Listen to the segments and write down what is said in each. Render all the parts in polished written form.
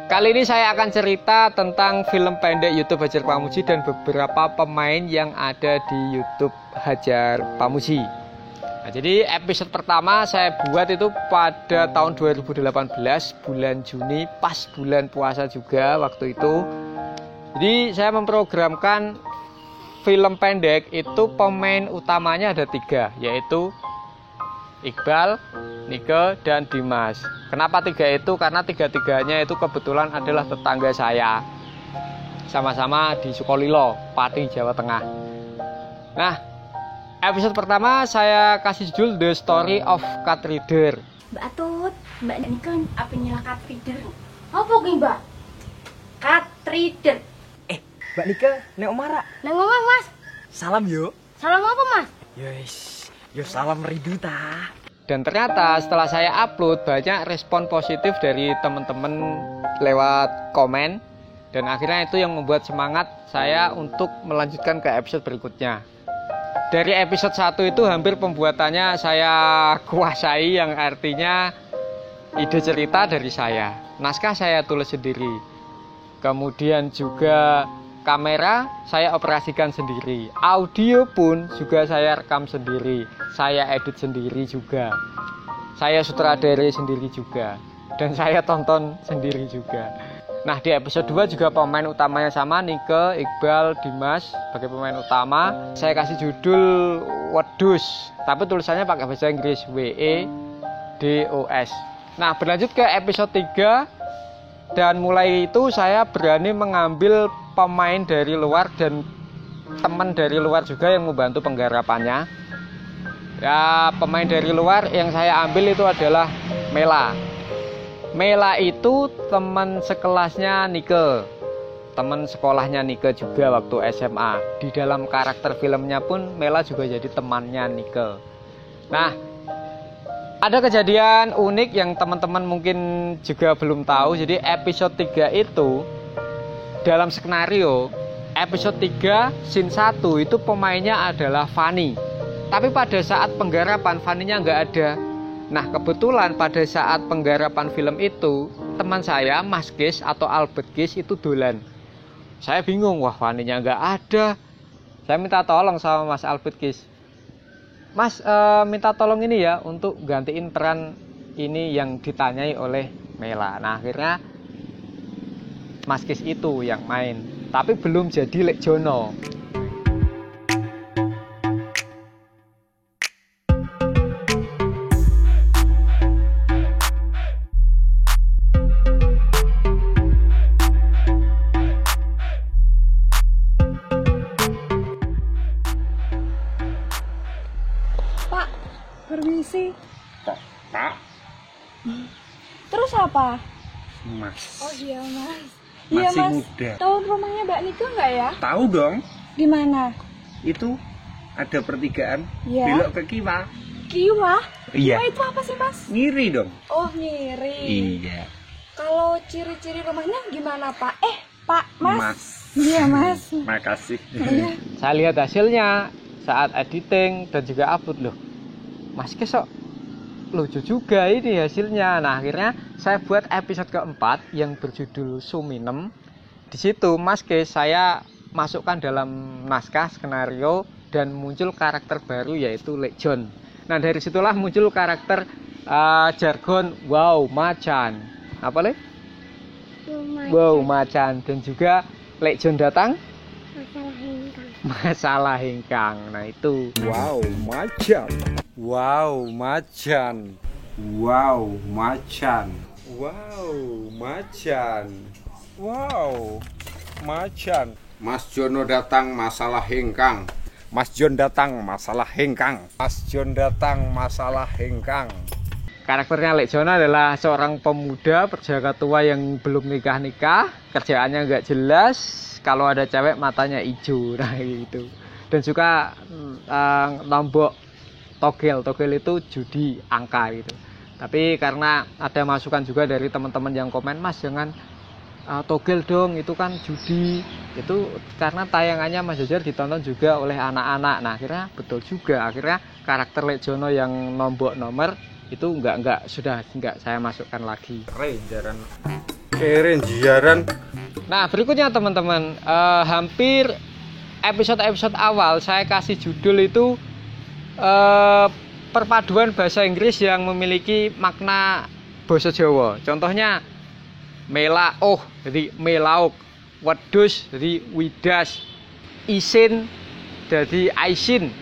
Kali ini saya akan cerita tentang film pendek YouTube Hajar Pamuji dan beberapa pemain yang ada di YouTube Hajar Pamuji. Nah, jadi episode pertama saya buat itu pada tahun 2018 bulan Juni, pas bulan puasa juga waktu itu. Jadi saya memprogramkan film pendek itu pemain utamanya ada 3, yaitu Iqbal, Nike, dan Dimas. Kenapa 3 itu? Karena 3-3-nya itu kebetulan adalah tetangga saya. Sama-sama di Sukolilo, Pati, Jawa Tengah. Nah, episode pertama saya kasih judul The Story of Cat Reader. Mbak Atut, Mbak Nike, apa nyala Cat Reader? Apa ki Mbak? Cat Reader. Mbak Nike, nek omara. Neng ngomong Mas. Salam yo. Salam apa Mas? Yo salam rindu ta. Dan ternyata setelah saya upload banyak respon positif dari teman-teman lewat komen. Dan akhirnya itu yang membuat semangat saya untuk melanjutkan ke episode berikutnya. Dari episode 1 itu hampir pembuatannya saya kuasai, yang artinya ide cerita dari saya. Naskah saya tulis sendiri. Kemudian juga kamera saya operasikan sendiri. Audio pun juga saya rekam sendiri. Saya edit sendiri juga. Saya sutradarai sendiri juga. Dan saya tonton sendiri juga. Nah, di episode 2 juga pemain utamanya sama, Nike, Iqbal, Dimas sebagai pemain utama. Saya kasih judul Wedus, tapi tulisannya pakai bahasa Inggris, WEDOS. Nah, berlanjut ke episode 3. Dan mulai itu saya berani mengambil pemain dari luar dan teman dari luar juga yang membantu penggarapannya. Ya, pemain dari luar yang saya ambil itu adalah Mela. Mela itu teman sekelasnya Nike, teman sekolahnya Nike juga waktu SMA. Di dalam karakter filmnya pun Mela juga jadi temannya Nike. Nah, ada kejadian unik yang teman-teman mungkin juga belum tahu. Jadi episode 3 itu dalam skenario episode 3 scene 1 itu pemainnya adalah Fanny. Tapi pada saat penggarapan Fanny-nya nggak ada. Nah, kebetulan pada saat penggarapan film itu teman saya Mas Gis atau Albert Gis itu dolan. Saya bingung, wah Fanny-nya nggak ada. Saya minta tolong sama Mas Albert Gis. Mas, minta tolong ini ya untuk gantiin peran ini yang ditanyai oleh Mela. Nah, akhirnya Mas Kis itu yang main, tapi belum jadi Lek Jono. Permisi. Pak. Terus apa? Mas. Oh iya Mas. Masih Iya Mas. muda. Tahu rumahnya Mbak Nike nggak ya? Tahu dong. Di mana? Itu ada pertigaan. Iya. Belok ke Kiwa. Kiwa? Iya. Kiwa itu apa sih Mas? Ngiri dong. Oh ngiri. Iya. Kalau ciri-ciri rumahnya gimana Pak? Pak Mas. Mas. Iya Mas. Makasih. Iya. Saya lihat hasilnya saat editing dan juga upload loh. Mas Kis kok lucu juga ini hasilnya. Nah, akhirnya saya buat episode keempat yang berjudul Suminem. Di situ Mas Kis saya masukkan dalam naskah skenario dan muncul karakter baru yaitu Lek John. Nah, dari situlah muncul karakter jargon wow macan. Apa Lek? Wow macan. Dan juga Lek John datang masalah hengkang. Nah, itu Wow, macan. Wow, macan. Wow, macan. Wow, macan. Wow, macan. Mas Jono datang masalah hengkang. Mas John datang masalah hengkang. Mas John datang masalah hengkang. karakternya Lek Jono adalah seorang pemuda perjaka tua yang belum nikah-nikah, kerjaannya nggak jelas, kalau ada cewek matanya hijau, nah gitu. Dan juga nombok togel itu judi angka gitu. Tapi karena ada masukan juga dari teman-teman yang komen, Mas jangan togel dong, itu kan judi. Itu karena tayangannya Mas Jajar ditonton juga oleh anak-anak. Nah akhirnya betul juga, akhirnya karakter Lek Jono yang nombok nomor itu sudah nggak saya masukkan lagi. Jaran Keren jiaran. Nah, berikutnya teman-teman, hampir episode-episode awal saya kasih judul itu perpaduan bahasa Inggris yang memiliki makna basa Jawa. Contohnya melaoh jadi melauk, wedhus jadi widas, isin jadi aisin,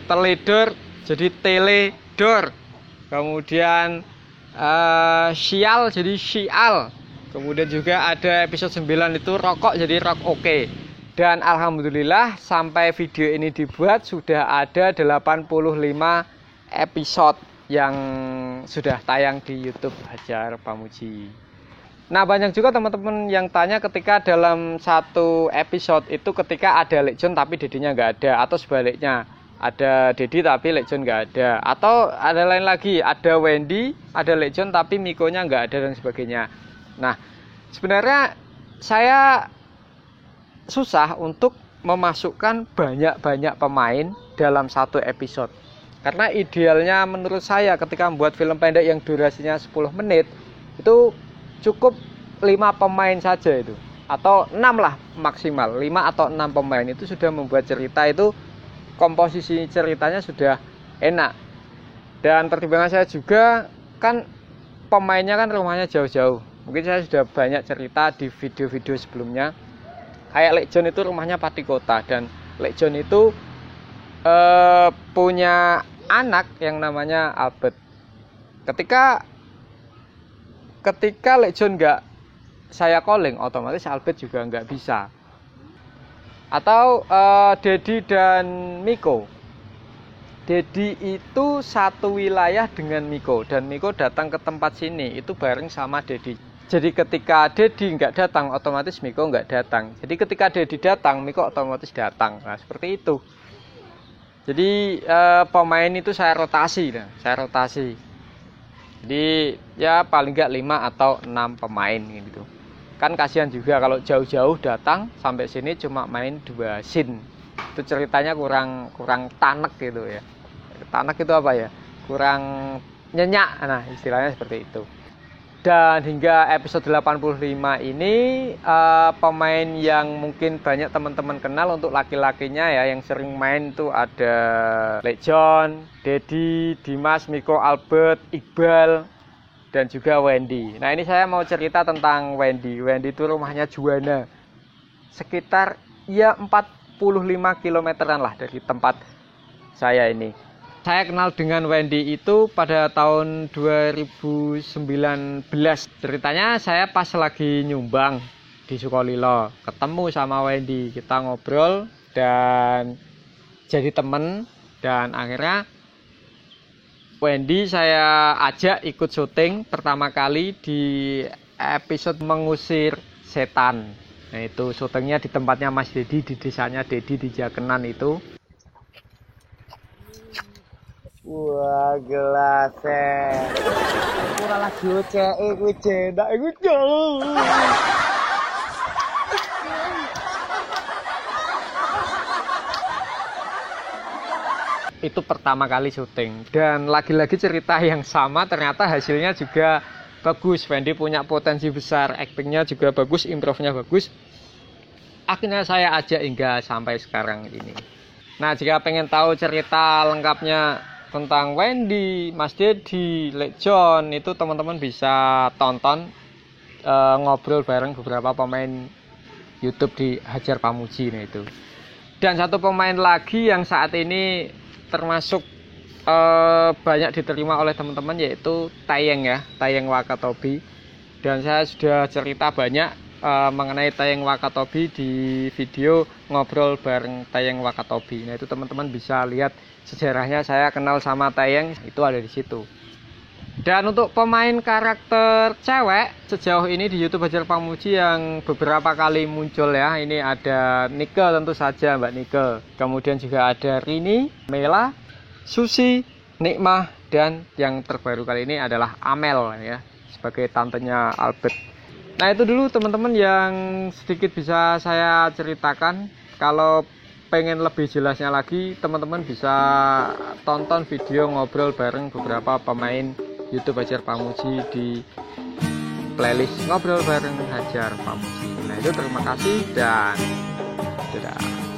teledor jadi teledor, kemudian sial jadi sial. Kemudian juga ada episode 9 itu rokok jadi rock oke. Dan alhamdulillah sampai video ini dibuat sudah ada 85 episode yang sudah tayang di YouTube Hajar Pamuji. Nah, banyak juga teman-teman yang tanya ketika dalam satu episode itu ketika ada Lekjon tapi Dedinya nggak ada, atau sebaliknya ada Dedi tapi Lekjon nggak ada, atau ada lain lagi, ada Wendy, ada Lekjon tapi Mikonya nggak ada dan sebagainya. Nah, sebenarnya saya susah untuk memasukkan banyak-banyak pemain dalam satu episode. Karena idealnya menurut saya ketika membuat film pendek yang durasinya 10 menit, itu cukup 5 pemain saja itu. Atau 6 lah maksimal, 5 atau 6 pemain itu sudah membuat cerita itu, komposisi ceritanya sudah enak. Dan pertimbangan saya juga kan pemainnya kan rumahnya jauh-jauh. Mungkin saya sudah banyak cerita di video-video sebelumnya. Kayak Lekjon itu rumahnya Pati Kota, dan Lekjon itu punya anak yang namanya Albert. Ketika Lekjon nggak saya calling, otomatis Albert juga nggak bisa. Atau Dedi dan Miko. Dedi itu satu wilayah dengan Miko, dan Miko datang ke tempat sini itu bareng sama Dedi. Jadi ketika Dedi nggak datang, otomatis Miko nggak datang. Jadi ketika Dedi datang, Miko otomatis datang. Nah, seperti itu. Jadi pemain itu saya rotasi. Jadi ya paling nggak 5 atau 6 pemain gitu. Kan kasihan juga kalau jauh-jauh datang sampai sini cuma main 2 scene. Itu ceritanya kurang tanek gitu ya. Tanek itu apa ya? Kurang nyenyak. Nah, istilahnya seperti itu. Dan hingga episode 85 ini pemain yang mungkin banyak teman-teman kenal untuk laki-lakinya ya, yang sering main tuh ada Lekjon, Dedi, Dimas, Miko, Albert, Iqbal, dan juga Wendy. Nah, ini saya mau cerita tentang Wendy. Wendy itu rumahnya Juwana. Sekitar ya 45 kilometeran lah dari tempat saya ini. Saya kenal dengan Wendy itu pada tahun 2019. Ceritanya saya pas lagi nyumbang di Sukolilo, ketemu sama Wendy, kita ngobrol dan jadi temen. Dan akhirnya Wendy saya ajak ikut syuting pertama kali di episode Mengusir Setan. Nah, itu syutingnya di tempatnya Mas Dedi, di desanya Dedi di Jakenan itu. Wah, gelasnya kurang lagi oceke kuwi jendak iku jauh. Itu pertama kali syuting, dan lagi-lagi cerita yang sama, ternyata hasilnya juga bagus. Wendy punya potensi besar, aktingnya juga bagus, improve-nya bagus. Akhirnya saya ajak hingga sampai sekarang ini. Nah, jika pengen tahu cerita lengkapnya tentang Wendy, Mas Dedi, Lekjon, itu teman-teman bisa tonton ngobrol bareng beberapa pemain YouTube di Hajar Pamuji. Nah, itu. Dan satu pemain lagi yang saat ini termasuk banyak diterima oleh teman-teman yaitu Tayeng ya, Tayeng Wakatobi. Dan saya sudah cerita banyak mengenai Tayeng Wakatobi di video ngobrol bareng Tayeng Wakatobi. Nah, itu teman-teman bisa lihat sejarahnya, saya kenal sama Tayeng itu ada di situ. Dan untuk pemain karakter cewek sejauh ini di YouTube Hajar Pamuji yang beberapa kali muncul ya, ini ada Nike tentu saja, Mbak Nike. Kemudian juga ada Rini, Mela, Susi, Nikmah, dan yang terbaru kali ini adalah Amel ya, sebagai tantenya Albert. Nah, itu dulu teman-teman yang sedikit bisa saya ceritakan. Kalau pengen lebih jelasnya lagi, teman-teman bisa tonton video ngobrol bareng beberapa pemain YouTube Hajar Pamuji di playlist ngobrol bareng Hajar Pamuji. Nah itu terima kasih dan dadah.